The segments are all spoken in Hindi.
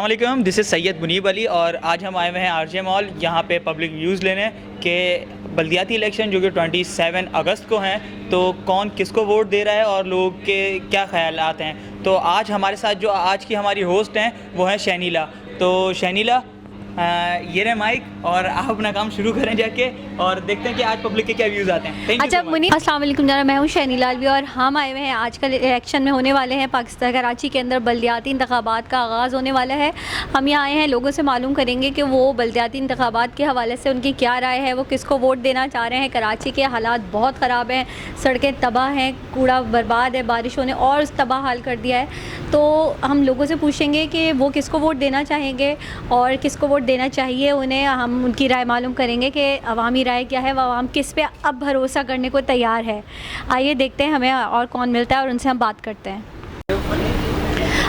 अस्सलाम, दिस इज़ सैयद मुनीब अली और आज हम आए हुए हैं आरजे मॉल यहाँ पे पब्लिक व्यूज़ लेने के बल्दियाती इलेक्शन जो कि 27 अगस्त को हैं, तो कौन किसको वोट दे रहा है और लोगों के क्या ख्यालात हैं। तो आज हमारे साथ जो आज की हमारी होस्ट हैं वो हैं शहनीला। तो शहनीला, ये रहे माइक और आप अपना काम शुरू करें जाके और देखते हैं कि आज पब्लिक के क्या व्यूज़ आते हैं। अच्छा मुनीब, अस्सलाम वालेकुम जनाब, मैं हूँ शहनीला अलवी और हम आए हुए हैं आजकल इलेक्शन में होने वाले हैं पाकिस्तान कराची के अंदर बल्दियाती इंतखाबात का आगाज़ होने वाला है। हम यहाँ आए हैं लोगों से मालूम करेंगे कि वो बल्दियाती इंतखाबात के हवाले से उनकी क्या राय है, वो किसको वोट देना चाह रहे हैं। कराची के हालात बहुत ख़राब हैं, सड़कें तबाह हैं, कूड़ा बर्बाद है, बारिशों ने और तबाह हाल कर दिया है। तो हम लोगों से पूछेंगे कि वो किसको वोट देना चाहेंगे और किसको वोट देना चाहिए उन्हें। हम उनकी राय मालूम करेंगे कि अवामी राय क्या है, वह आवाम किस पे अब भरोसा करने को तैयार है। आइए देखते हैं हमें और कौन मिलता है और उनसे हम बात करते हैं।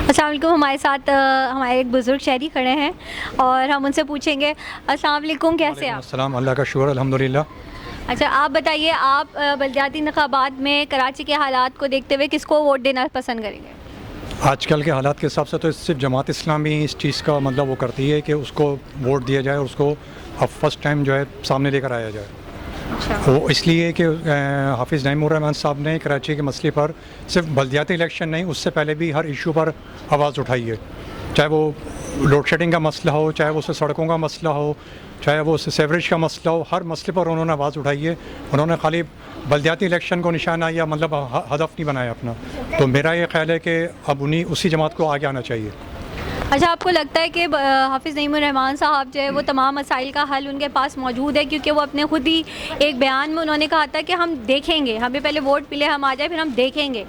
अस्सलाम वालेकुम, हमारे साथ हमारे एक बुज़ुर्ग शहरी खड़े हैं और हम उनसे पूछेंगे। अस्सलाम वालेकुम, कैसे आप? अस्सलाम, अल्लाह का शुक्र, अल्हम्दुलिल्लाह। अच्छा, आप बताइए, आप बल्दियाती इंतखाबात में कराची के हालात को देखते हुए किसको वोट देना पसंद करेंगे? आजकल के हालात के हिसाब से तो सिर्फ जमात इस्लामी इस चीज़ का मतलब वो करती है कि उसको वोट दिया जाए और उसको अब फर्स्ट टाइम जो है सामने लेकर आया जाए। अच्छा। वो इसलिए कि हाफिज़ नईमुर रहमान साहब ने कराची के मसले पर सिर्फ बल्दियाती इलेक्शन नहीं, उससे पहले भी हर इशू पर आवाज़ उठाई है। चाहे वो लोड शेडिंग का मसला हो, चाहे वो सड़कों का मसला हो, चाहे वो सेवरेज का मसला हो, हर मसले पर उन्होंने आवाज़ उठाई है। उन्होंने खाली बल्दियाती इलेक्शन को निशाना या मतलब हदफ नहीं बनाया अपना। तो मेरा ये ख्याल है कि अब उन्हीं उसी जमात को आगे आना चाहिए। अच्छा, आपको लगता है कि हाफिज़ नईमुर रहमान साहब जो है वो तमाम मसाइल का हल उनके पास मौजूद है? क्योंकि वो अपने खुद ही एक बयान में उन्होंने कहा था कि हम देखेंगे, हमें पहले वोट मिले, हम आ जाए, फिर हम देखेंगे।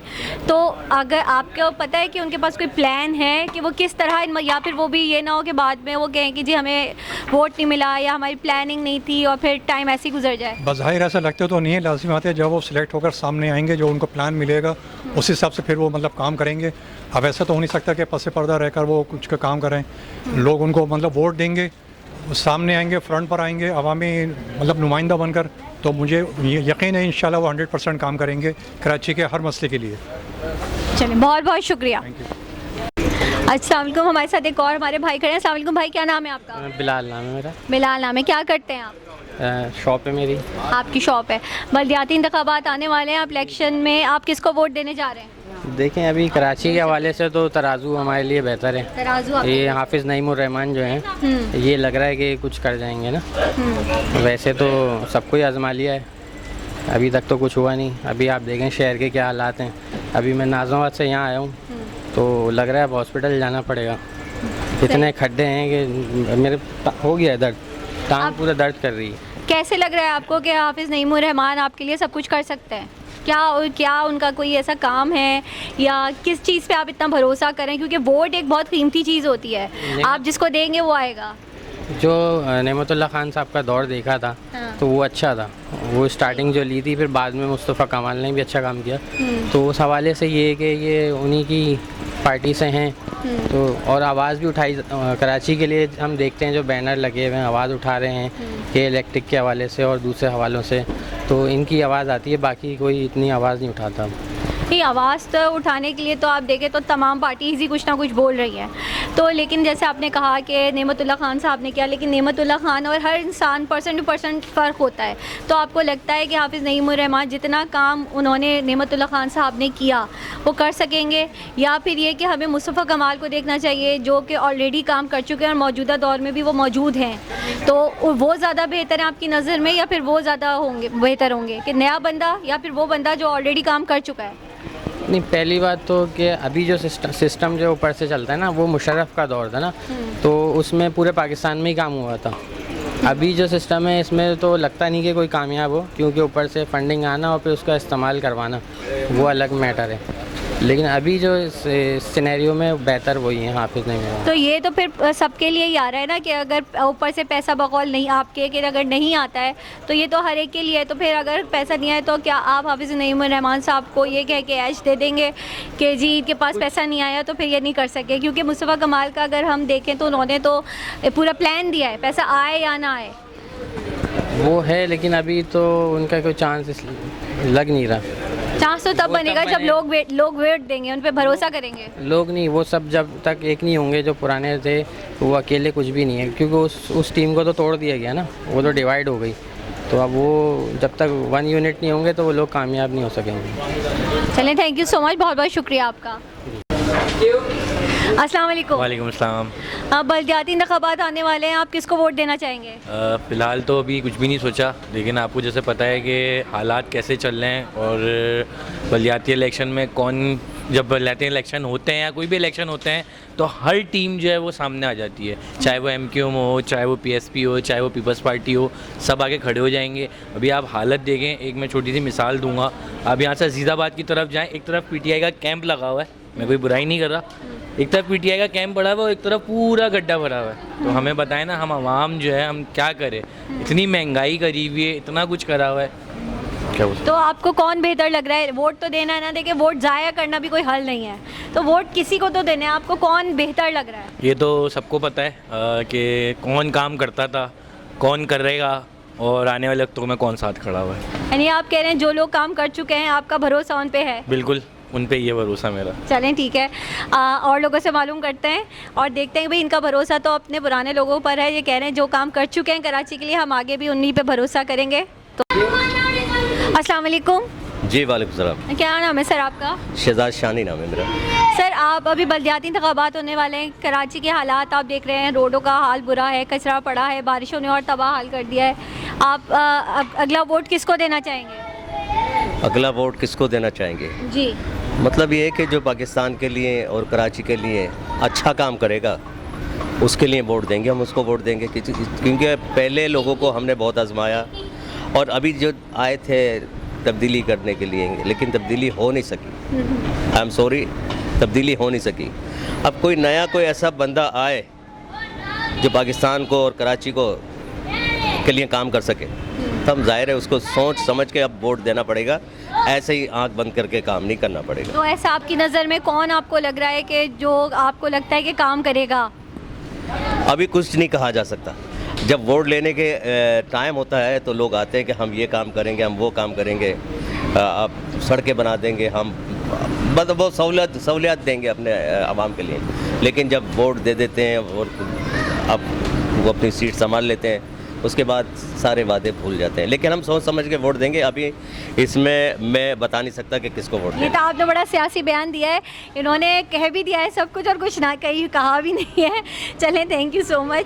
तो अगर आपको पता है कि उनके पास कोई प्लान है कि वो किस तरह, या फिर वो भी ये ना हो कि बाद में वो कहें कि जी हमें वोट नहीं मिला या हमारी प्लानिंग नहीं थी और फिर टाइम ऐसे ही गुजर जाए? बज़ाहिर ऐसा लगता तो नहीं है, लाजिम आते जब वो सिलेक्ट होकर सामने आएंगे, जो उनको प्लान मिलेगा उस हिसाब से फिर वो मतलब काम करेंगे। अब ऐसा तो हो नहीं सकता कि पसे पर्दा रहकर वो कुछ का काम करें। लोग उनको मतलब वोट देंगे, सामने आएंगे, फ्रंट पर आएंगे अवामी मतलब नुमाइंदा बनकर। तो मुझे यकीन है इंशाल्लाह वो 100% काम करेंगे कराची के हर मसले के लिए। चलिए, बहुत बहुत शुक्रिया। अस्सलाम वालेकुम, हमारे साथ एक और हमारे भाई खड़े हैं। अस्सलाम वालेकुम भाई, क्या नाम है आपका? बिलाल नाम है मेरा। बिलाल नाम है, क्या करते हैं आप? शॉप है मेरी। आपकी शॉप है। बल्दियाती इंतखाबात आने वाले हैं, आप इलेक्शन में आप किसको वोट देने जा रहे हैं? देखें, अभी कराची के हवाले से तो तराजू हमारे लिए बेहतर है। तराजू ये हाफिज़ नईमुर रहमान जो हैं, ये लग रहा है कि कुछ कर जाएंगे ना। वैसे तो सबको ही आजमा लिया है, अभी तक तो कुछ हुआ नहीं। अभी आप देखें शहर के क्या हालात हैं। अभी मैं नाज़ाबाद से यहाँ आया हूँ तो लग रहा है अब हॉस्पिटल जाना पड़ेगा। इतने खड्डे हैं कि मेरे हो गया दर्द, टांग पूरा दर्द कर रही है। कैसे लग रहा है आपको कि हाफिज़ नईमुर रहमान आपके लिए सब कुछ कर सकते हैं? क्या उनका कोई ऐसा काम है या किस चीज़ पे आप इतना भरोसा करें? क्योंकि वोट एक बहुत कीमती चीज़ होती है, आप जिसको देंगे वो आएगा। जो नेमतुल्लाह खान साहब का दौर देखा था तो वो अच्छा था। वो स्टार्टिंग जो ली थी, फिर बाद में मुस्तफ़ा कमाल ने भी अच्छा काम किया। तो उस हवाले से ये कि ये उन्हीं की पार्टी से हैं। तो और आवाज़ भी उठाई कराची के लिए। हम देखते हैं जो बैनर लगे हुए हैं, आवाज़ उठा रहे हैं कि इलेक्ट्रिक के हवाले से और दूसरे हवालों से, तो इनकी आवाज़ आती है, बाकी कोई इतनी आवाज़ नहीं उठाता। नहीं, आवाज़ तो उठाने के लिए तो आप देखें तो तमाम पार्टीज़ ही कुछ ना कुछ बोल रही हैं। तो लेकिन जैसे आपने कहा कि नेमतुल्लाह खान साहब ने किया, लेकिन नेमतुल्लाह खान और हर इंसान % टू % फ़र्क होता है। तो आपको लगता है कि हाफिज़ नईमुर रहमान जितना काम उन्होंने नेमतुल्लाह खान साहब ने किया वो कर सकेंगे, या फिर ये कि हमें मुस्तफ़ा कमाल को देखना चाहिए जो कि ऑलरेडी काम कर चुके हैं और मौजूदा दौर में भी वो मौजूद हैं? तो वो ज़्यादा बेहतर है आपकी नज़र में, या फिर वो ज़्यादा बेहतर होंगे कि नया बंदा या फिर वो बंदा जो ऑलरेडी काम कर चुका है? नहीं, पहली बात तो कि अभी जो सिस्टम जो ऊपर से चलता है ना, वो मुशर्रफ का दौर था ना, तो उसमें पूरे पाकिस्तान में ही काम हुआ था। अभी जो सिस्टम है इसमें तो लगता नहीं कि कोई कामयाब हो, क्योंकि ऊपर से फंडिंग आना और फिर उसका इस्तेमाल करवाना वो अलग मैटर है। लेकिन अभी जो सिनेरियो में बेहतर वही है हाफिज़ नहीं। तो ये तो फिर सबके लिए ही आ रहा है ना कि अगर ऊपर से पैसा बकौल नहीं आपके कि अगर नहीं आता है तो ये तो हर एक के लिए है। तो फिर अगर पैसा नहीं आए तो क्या आप हाफिज़ नईमुर रहमान साहब को ये कह के ऐश दे देंगे कि जी इनके पास पैसा नहीं आया तो फिर ये नहीं कर सके? क्योंकि मुस्तफ़ा कमाल का अगर हम देखें तो उन्होंने तो पूरा प्लान दिया है, पैसा आए या ना आए वो है, लेकिन अभी तो उनका कोई चांस लग नहीं रहा। चांस तो तब बनेगा जब लोग वोट देंगे, उन पे भरोसा करेंगे। लोग नहीं, वो सब जब तक एक नहीं होंगे जो पुराने थे, वो अकेले कुछ भी नहीं है, क्योंकि उस टीम को तो तोड़ दिया गया ना, वो तो डिवाइड हो गई। तो अब वो जब तक वन यूनिट नहीं होंगे तो वो लोग कामयाब नहीं हो सकेंगे। चलें, थैंक यू सो मच, बहुत बहुत शुक्रिया आपका। अस्सलाम वालेकुम। वालेकुम अस्सलाम। अब बल्दियाती इंतखाबात आने वाले हैं, आप किसको वोट देना चाहेंगे? फ़िलहाल तो अभी कुछ भी नहीं सोचा, लेकिन आपको जैसे पता है कि हालात कैसे चल रहे हैं और बल्दियाती इलेक्शन में जब बल्दियाती इलेक्शन होते हैं या कोई भी इलेक्शन होते हैं तो हर टीम जो है वो सामने आ जाती है, चाहे वो MQM हो, चाहे वो PSP हो, चाहे वो पीपल्स पार्टी हो, सब आगे खड़े हो जाएंगे। अभी आप हालत देखें, एक मैं छोटी सी मिसाल दूंगा, आप यहाँ से अजीज़ाबाद की तरफ जाएँ, एक तरफ PTI का कैंप लगा हुआ है, मैं कोई बुराई नहीं कर रहा, एक तरफ PTI का कैंप पड़ा हुआ है, एक तरफ पूरा गड्ढा भरा हुआ है। तो हमें बताएं ना, हम आवाम जो है हम क्या करें, इतनी महंगाई करी हुई है, इतना कुछ करा हुआ है, क्या हो सकता है? तो आपको कौन बेहतर लग रहा है? वोट तो देना है ना, देखिए वोट ज़ाया करना भी कोई हल नहीं है, तो वोट किसी को तो देना है, आपको कौन बेहतर लग रहा है? ये तो सबको पता है कि कौन काम करता था, कौन करेगा और आने वाले वक्तों में कौन साथ खड़ा हुआ है। यानी आप कह रहे हैं जो लोग काम कर चुके हैं आपका भरोसा उन पे है? बिल्कुल, उन पे ये भरोसा मेरा। चलें, ठीक है, और लोगों से मालूम करते हैं और देखते हैं भाई इनका भरोसा तो अपने पुराने लोगों पर है। ये कह रहे हैं जो काम कर चुके हैं कराची के लिए, हम आगे भी उन्हीं पे भरोसा करेंगे। तो अस्सलाम वालेकुम। जी वालेकुम सलाम। क्या नाम है सर आपका? शहजाद शानी नाम है मेरा। सर, आप अभी बल्दियाती इंतखाबात होने वाले हैं, कराची के हालात आप देख रहे हैं, रोडों का हाल बुरा है, कचरा पड़ा है, बारिशों ने और तबाह हाल कर दिया है। आप अगला वोट किसको देना चाहेंगे? अगला वोट किसको देना चाहेंगे? जी, मतलब ये है कि जो पाकिस्तान के लिए और कराची के लिए अच्छा काम करेगा उसके लिए वोट देंगे, हम उसको वोट देंगे, क्योंकि पहले लोगों को हमने बहुत आजमाया और अभी जो आए थे तब्दीली करने के लिए, लेकिन तब्दीली हो नहीं सकी। आई एम सॉरी, तब्दीली हो नहीं सकी। अब कोई नया कोई ऐसा बंदा आए जो पाकिस्तान को और कराची को के लिए काम कर सके, तो हम जाहिर है उसको सोच समझ के अब वोट देना पड़ेगा, ऐसे ही आंख बंद करके काम नहीं करना पड़ेगा। तो ऐसा आपकी नज़र में कौन आपको लग रहा है कि जो आपको लगता है कि काम करेगा? अभी कुछ नहीं कहा जा सकता। जब वोट लेने के टाइम होता है तो लोग आते हैं कि हम ये काम करेंगे, हम वो काम करेंगे, आप सड़कें बना देंगे, हम मतलब वो सहूलियत देंगे अपने आवाम के लिए, लेकिन जब वोट दे देते हैं और अब वो अपनी सीट संभाल लेते हैं, उसके बाद सारे वादे भूल जाते हैं। लेकिन हम सोच समझ के वोट देंगे, अभी इसमें मैं बता नहीं सकता कि किसको वोट ये दें। तो आपने बड़ा सियासी बयान दिया है, इन्होंने कह भी दिया है सब कुछ और कुछ ना कहा भी नहीं है। चलें, थैंक यू सो मच।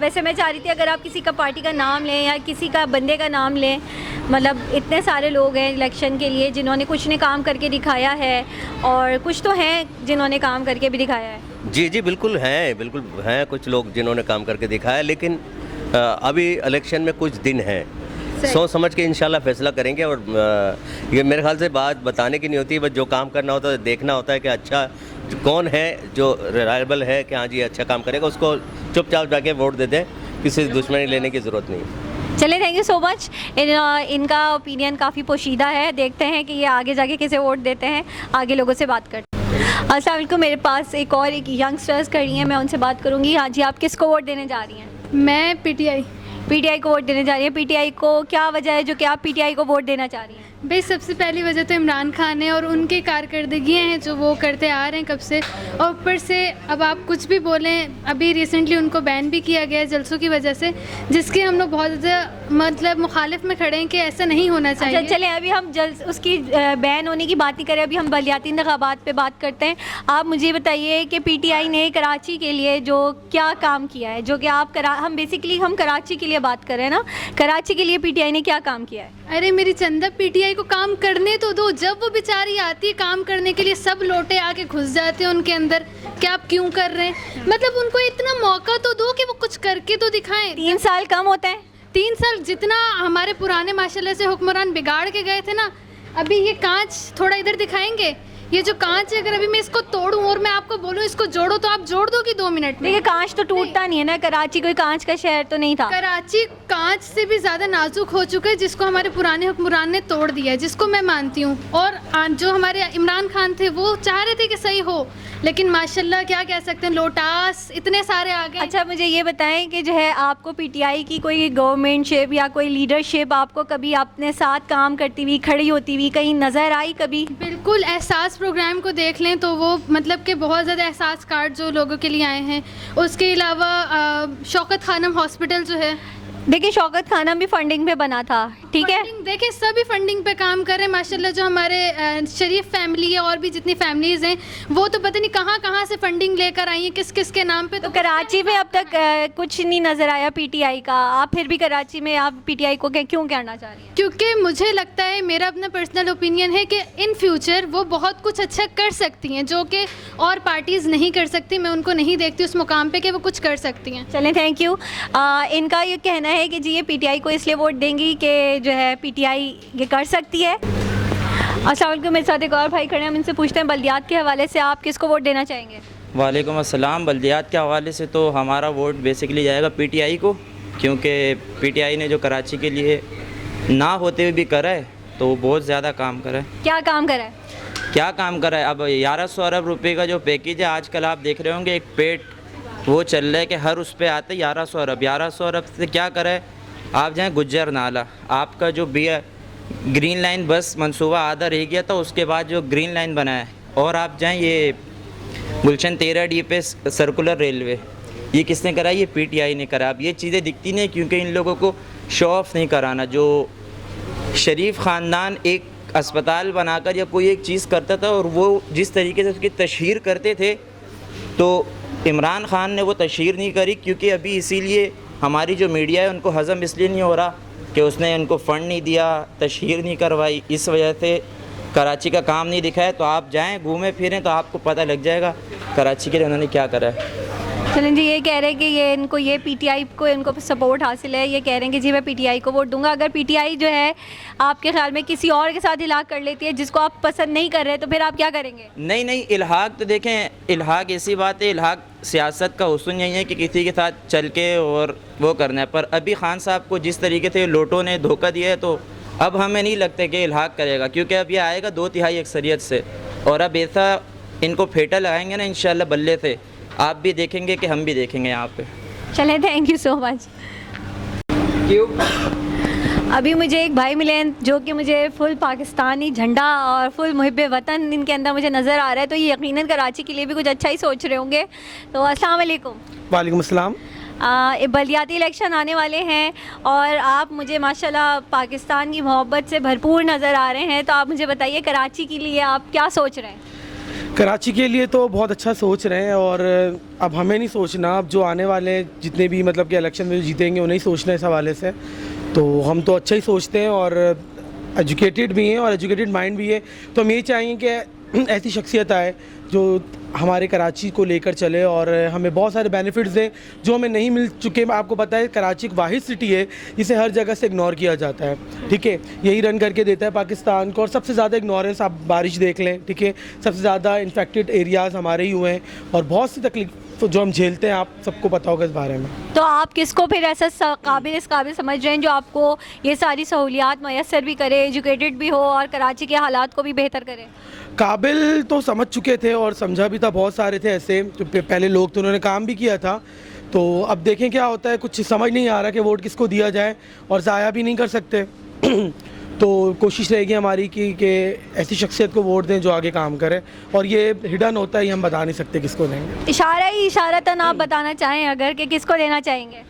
वैसे मैं चाह रही थी अगर आप किसी का पार्टी का नाम लें या किसी का बंदे का नाम लें, मतलब इतने सारे लोग हैं इलेक्शन के लिए जिन्होंने कुछ ने काम करके दिखाया है और कुछ तो हैं जिन्होंने काम करके भी दिखाया है। जी जी बिल्कुल हैं कुछ लोग जिन्होंने काम करके दिखाया, लेकिन अभी इलेक्शन में कुछ दिन हैं, सोच समझ के इंशाल्लाह फैसला करेंगे। और ये मेरे ख्याल से बात बताने की नहीं होती, बस जो काम करना होता है देखना होता है कि अच्छा कौन है जो रिलायबल है कि हाँ जी अच्छा काम करेगा, उसको चुपचाप जाके वोट दे दें, किसी से दुश्मनी लेने की ज़रूरत नहीं। चलिए, थैंक यू सो मच। इनका ओपिनियन काफ़ी पोशीदा है, देखते हैं कि ये आगे जाके किसे वोट देते हैं, आगे लोगों से बात करते हैं। अस्सलाम वालेकुम, मेरे पास एक यंगस्टर्स खड़ी हैं, मैं उनसे बात करूँगी। हाँ जी, आप किसको वोट देने जा रही हैं? मैं पीटीआई को वोट देने जा रही है। पीटीआई को क्या वजह है जो कि आप पीटीआई को वोट देना चाह रही हैं? भाई सबसे पहली वजह तो इमरान खान है और उनकी कारकर्दगियाँ हैं जो वो करते आ रहे हैं कब से, और ऊपर से अब आप कुछ भी बोलें, अभी रिसेंटली उनको बैन भी किया गया है जलसों की वजह से, जिसके हम लोग बहुत ज़्यादा मतलब मुखालिफ में खड़े हैं कि ऐसा नहीं होना चाहिए। अच्छा, चलें, अभी हम उसकी बैन होने की बात नहीं करें, अभी हम बल्दियाती इंतखाबात पे बात करते हैं। आप मुझे बताइए कि पीटीआई ने कराची के लिए जो क्या काम किया है, जो कि आप हम कराची के लिए बात कर रहे हैं ना, कराची के लिए पीटीआई ने क्या काम किया है? अरे मेरी चंदा, पीटीआई को काम करने तो दो। जब वो बेचारी आती है काम करने के लिए, सब लोटे आके घुस जाते हैं उनके अंदर कि आप क्यों कर रहे हैं। मतलब उनको इतना मौका तो दो कि वो कुछ करके तो दिखाएं। 3 साल कम होते हैं? 3 साल जितना हमारे पुराने माशाल्लाह से हुक्मरान बिगाड़ के गए थे ना, अभी ये कांच थोड़ा इधर दिखाएंगे। ये जो कांच है, अगर अभी मैं इसको तोड़ूं और मैं आपको बोलूं इसको जोड़ो, तो आप जोड़ दोगी 2 मिनट में? देखिए, कांच तो टूटता नहीं है ना, कराची कोई कांच का शहर तो नहीं था। कराची कांच से भी ज़्यादा नाजुक हो चुका है, जिसको हमारे पुराने हुक्मरान ने तोड़ दिया है, जिसको मैं मानती हूँ। और जो हमारे इमरान खान थे वो चाह रहे थे कि सही हो, लेकिन माशाल्लाह क्या कह सकते हैं, लोटास इतने सारे आ गए। अच्छा मुझे ये बताएं कि जो है आपको पीटीआई की कोई गवर्नमेंटशिप या कोई लीडरशिप आपको कभी अपने साथ काम करती हुई, खड़ी होती हुई कहीं नज़र आई कभी? बिल्कुल, एहसास प्रोग्राम को देख लें तो वो मतलब कि बहुत ज़्यादा एहसास कार्ड जो लोगों के लिए आए हैं। उसके अलावा शौकत खानम हॉस्पिटल जो है, देखिए शौकत खानम भी फंडिंग पे बना था, ठीक है। फंडिंग देखिए सभी फंडिंग पे काम कर रहे हैं माशाल्लाह। जो हमारे शरीफ फैमिली है और भी जितनी फैमिलीज़ हैं वो तो पता नहीं कहाँ से फंडिंग लेकर आई हैं, किस किस के नाम पे। तो कराची में अब तक कुछ नहीं नज़र आया पीटीआई का, आप फिर भी कराची में आप पीटीआई को क्यों कहना चाह रही हैं? क्योंकि मुझे लगता है, मेरा अपना पर्सनल ओपिनियन है कि इन फ्यूचर वो बहुत कुछ अच्छा कर सकती हैं जो कि और पार्टीज़ नहीं कर सकती। मैं उनको नहीं देखती उस मुकाम पे कि वो कुछ कर सकती हैं। चलें, थैंक यू। इनका ये कहना है कि जी ये पीटीआई को इसलिए वोट देंगी कि जो है पीटीआई ये कर सकती है। अस्सलाम वालेकुम, मेरे साथ एक और भाई खड़े हैं, हम इनसे पूछते हैं बल्दियात के हवाले से आप किसको वोट देना चाहेंगे? वालेकुम अस्सलाम। बल्दियात के हवाले से तो हमारा वोट बेसिकली जाएगा पीटीआई को, क्योंकि पीटीआई ने जो कराची के लिए ना होते हुए भी करा है तो वो बहुत ज़्यादा काम करा है। क्या काम करा है? क्या काम करा है? अब 1100 अरब रुपए का जो पैकेज है आजकल आप देख रहे होंगे, एक पेट वो चल रहा है कि हर उस पर आते 1100 अरब। 1100 अरब से क्या करा है? आप जाएँ गुज्जर नाला, आपका जो ग्रीन लाइन बस मंसूबा आधा रह गया था, उसके बाद जो ग्रीन लाइन बना है, और आप जाएँ ये गुलशन 13D पे सर्कुलर रेलवे, ये किसने करा? ये पीटीआई ने करा। अब ये चीज़ें दिखती नहीं क्योंकि इन लोगों को शो ऑफ नहीं कराना। जो शरीफ ख़ानदान एक अस्पताल बनाकर या कोई एक चीज़ करता था और वो जिस तरीके से उसकी तशहीर करते थे, तो इमरान ख़ान ने वो तशहीर नहीं करी, क्योंकि अभी इसीलिए हमारी जो मीडिया है उनको हज़म इसलिए नहीं हो रहा कि उसने उनको फ़ंड नहीं दिया, तशहीर नहीं करवाई, इस वजह से कराची का काम नहीं दिखाया। तो आप जाएं, घूमें फिरें तो आपको पता लग जाएगा कराची के लिए उन्होंने क्या करा है। चलें जी, ये कह रहे हैं कि ये इनको ये पीटीआई को इनको सपोर्ट हासिल है, ये कह रहे हैं कि जी मैं पीटीआई को वोट दूंगा। अगर पीटीआई जो है आपके ख्याल में किसी और के साथ इलाक़ कर लेती है जिसको आप पसंद नहीं कर रहे, तो फिर आप क्या करेंगे? नहीं, इल्हाक तो देखें, इल्हाक ऐसी बात है, इल्हाक सियासत का हुस्न यही है कि किसी के साथ चल के और वो करना है। पर अभी खान साहब को जिस तरीके से लोटों ने धोखा दिया है, तो अब हमें नहीं लगता कि इल्हाक करेगा, क्योंकि अब ये आएगा 2/3 अक्सरियत से, और अब ऐसा इनको फेटा लगाएंगे ना इंशाल्लाह बल्ले से, आप भी देखेंगे कि हम भी देखेंगे यहाँ पे। चलें, थैंक यू सो मच। अभी मुझे एक भाई मिले हैं जो कि मुझे फुल पाकिस्तानी झंडा और फुल मुहिब्बे वतन इनके अंदर मुझे नज़र आ रहा है, तो ये यकीनन कराची के लिए भी कुछ अच्छा ही सोच रहे होंगे। तो अस्सलाम वालेकुम। वालेकुम अस्सलाम। बल्दियाती इलेक्शन आने वाले हैं और आप मुझे माशाल्लाह पाकिस्तान की मोहब्बत से भरपूर नज़र आ रहे हैं, तो आप मुझे बताइए कराची के लिए आप क्या सोच रहे हैं? कराची के लिए तो बहुत अच्छा सोच रहे हैं, और अब हमें नहीं सोचना, अब जो आने वाले जितने भी मतलब कि इलेक्शन में जीतेंगे उन्हें ही सोचना है इस हवाले से। तो हम तो अच्छा ही सोचते हैं और एजुकेटेड भी हैं और एजुकेटेड माइंड भी है। तो हम ये चाहेंगे कि ऐसी शख्सियत आए जो हमारे कराची को लेकर चले और हमें बहुत सारे बेनिफिट्स दें जो हमें नहीं मिल चुके। आपको पता है कराची एक वाहिद सिटी है जिसे हर जगह से इग्नोर किया जाता है, ठीक है, यही रन करके देता है पाकिस्तान को। और सबसे ज़्यादा इग्नोरेंस आप बारिश देख लें, ठीक है, सबसे ज़्यादा इन्फेक्टेड एरियाज़ हमारे ही हुए हैं और बहुत सी तकलीफ तो जो हम झेलते हैं, आप सबको पता होगा इस बारे में। तो आप किसको फिर ऐसा काबिल समझ रहे हैं जो आपको ये सारी सहूलियात मैसर भी करे, एजुकेटेड भी हो और कराची के हालात को भी बेहतर करे? काबिल तो समझ चुके थे और समझा भी था, बहुत सारे थे ऐसे तो पहले लोग, तो उन्होंने काम भी किया था। तो अब देखें क्या होता है, कुछ समझ नहीं आ रहा कि वोट किसको दिया जाए और ज़ाया भी नहीं कर सकते। तो कोशिश रहेगी हमारी कि ऐसी शख्सियत को वोट दें जो आगे काम करे, और ये हिडन होता है, ये हम बता नहीं सकते किसको देंगे। इशारतन आप बताना चाहें अगर कि किसको देना चाहेंगे?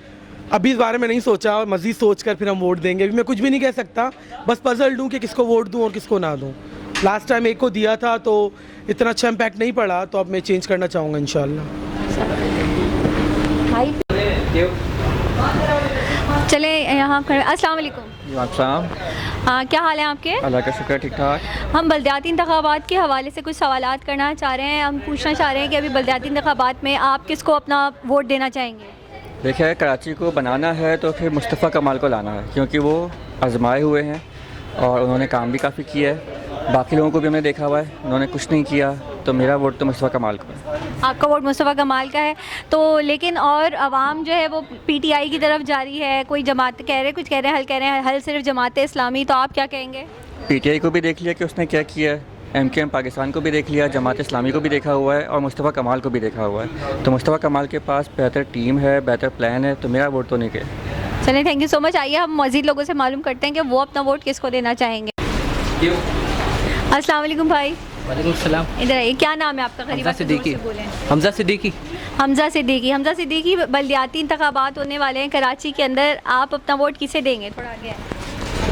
अभी इस बारे में नहीं सोचा और मज़ीद सोच कर फिर हम वोट देंगे। अभी मैं कुछ भी नहीं कह सकता, बस पजल दूँ कि किसको वोट दूँ और किसको ना दूँ। लास्ट टाइम एक को दिया था तो इतना अच्छा इम्पैक्ट नहीं पड़ा, तो अब मैं चेंज करना चाहूँगा इंशाल्लाह। चले यहाँ पर। अस्सलाम वालेकुम। वालेकुम। क्या हाल है आपके? अल्लाह का शुक्र, ठीक ठाक। हम बल्दियाती इंतखाबात के हवाले से कुछ सवालात करना चाह रहे हैं। हम पूछना चाह रहे हैं कि अभी बल्दियाती इंतखाबात में आप किसको अपना वोट देना चाहेंगे? देखिए, कराची को बनाना है तो फिर मुस्तफ़ा कमाल को लाना है, क्योंकि वो आजमाए हुए हैं और उन्होंने काम भी काफ़ी किया है। बाकी लोगों को भी हमने देखा हुआ है, उन्होंने कुछ नहीं किया, तो मेरा वोट तो मुस्तफ़ा कमाल को है। आपका वोट मुस्तफ़ा कमाल का है, तो लेकिन और आवाम जो है वो पीटीआई की तरफ जा रही है, कोई जमात कह रहे, कुछ कह रहे हैं हल सिर्फ जमात इस्लामी, तो आप क्या कहेंगे? पीटीआई को भी देख लिया कि उसने क्या किया है, MKM पाकिस्तान को भी देख लिया, जमात इस्लामी को भी देखा हुआ है और मुस्तफ़ा कमाल को भी देखा हुआ है। तो मुस्तफ़ा कमाल के पास बेहतर टीम है, बेहतर प्लान है, तो मेरा वोट तो नहीं के। चलिए, थैंक यू सो मच। आइए हम मज़ीद लोगों से मालूम करते हैं कि वो अपना वोट किसको देना चाहेंगे। अस्सलाम वालेकुम भाई। वालेकुम सलाम। इधर आइए, क्या नाम है आपका? हमजा सिद्दीकी। हमजा सिद्दीकी। हमजा सिद्दीकी। हमजा सिद्दीकी, बल्दियाती इंतखाबात होने वाले हैं कराची के अंदर, आप अपना वोट किसे देंगे? थोड़ा आगे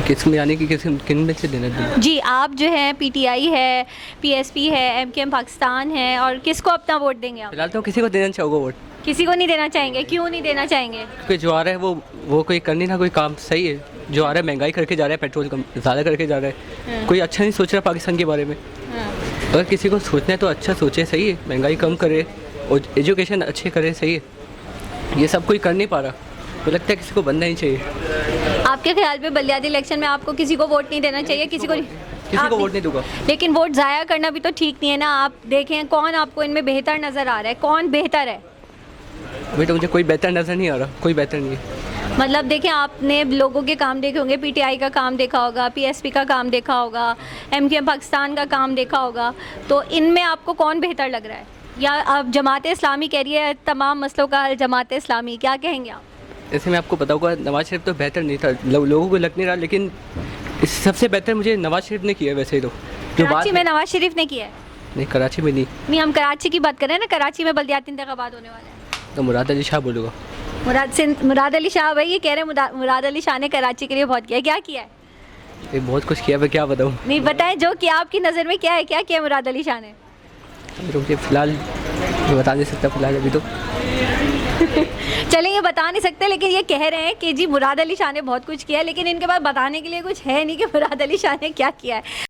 किस में यानी कि किन में से देना जी। आप जो है PTI है, PSP है, MKM पाकिस्तान है, और किसको अपना वोट देंगे आप? फिलहाल तो किसी को देना चाहोगे वोट? किसी को नहीं देना चाहेंगे? क्यों नहीं देना चाहेंगे? क्योंकि जो आ रहा है वो कोई कर नहीं रहा, कोई काम सही है। जो आ रहा है महंगाई करके जा रहा है, पेट्रोल कम ज़्यादा करके जा रहा है, कोई अच्छा नहीं सोच रहा पाकिस्तान के बारे में। अगर किसी को सोचना है तो अच्छा सोचे, सही है, महंगाई कम करे और एजुकेशन अच्छे करे, सही है। ये सब कोई कर नहीं पा रहा, तो लगता है किसी को बनना ही चाहिए। आपके ख्याल में बल्दियाती इलेक्शन में आपको किसी को वोट नहीं देना चाहिए? किसी को वोट नहीं दूंगा। लेकिन वोट ज़ाया करना भी तो ठीक नहीं है ना। आप देखें कौन आपको इनमें बेहतर नज़र आ रहा है, कौन बेहतर है? बेटा मुझे कोई बेहतर नज़र नहीं आ रहा, कोई बेहतर नहीं है। मतलब देखें, आपने लोगों के काम देखे होंगे, PTI का काम देखा होगा, PSP का काम देखा होगा, MKM पाकिस्तान का काम देखा होगा, तो इनमें आपको कौन बेहतर लग रहा है? या अब जमात इस्लामी कह रही है तमाम मसलों का हल जमात इस्लामी, क्या कहेंगे आप? ऐसे में आपको पता होगा नवाज शरीफ तो बेहतर नहीं था, लोगों को लग नहीं रहा, लेकिन सबसे बेहतर मुझे नवाज शरीफ ने किया। वैसे तो जो कराची में नवाज शरीफ ने किया है? नहीं, कराची में नहीं। नहीं, हम कराची की बात कर रहे हैं ना। कराची में बल्दियाती इंतखाबात होने वाले हैं, तो मुराद अली शाह बोलूँगा। मुराद अली शाह भाई ये कह रहे हैं मुराद अली शाह ने कराची के लिए बहुत किया। क्या किया है? ये बहुत कुछ किया, मैं क्या बताऊँ। नहीं बताएं, जो किया आपकी नज़र में क्या है, क्या किया मुराद अली शाह ने? मुझे फ़िलहाल बता नहीं सकता, फिलहाल अभी तो चलें, ये बता नहीं सकते, लेकिन ये कह रहे हैं कि जी मुराद अली शाह ने बहुत कुछ किया है, लेकिन इनके पास बताने के लिए कुछ है नहीं कि मुराद अली शाह ने क्या किया है।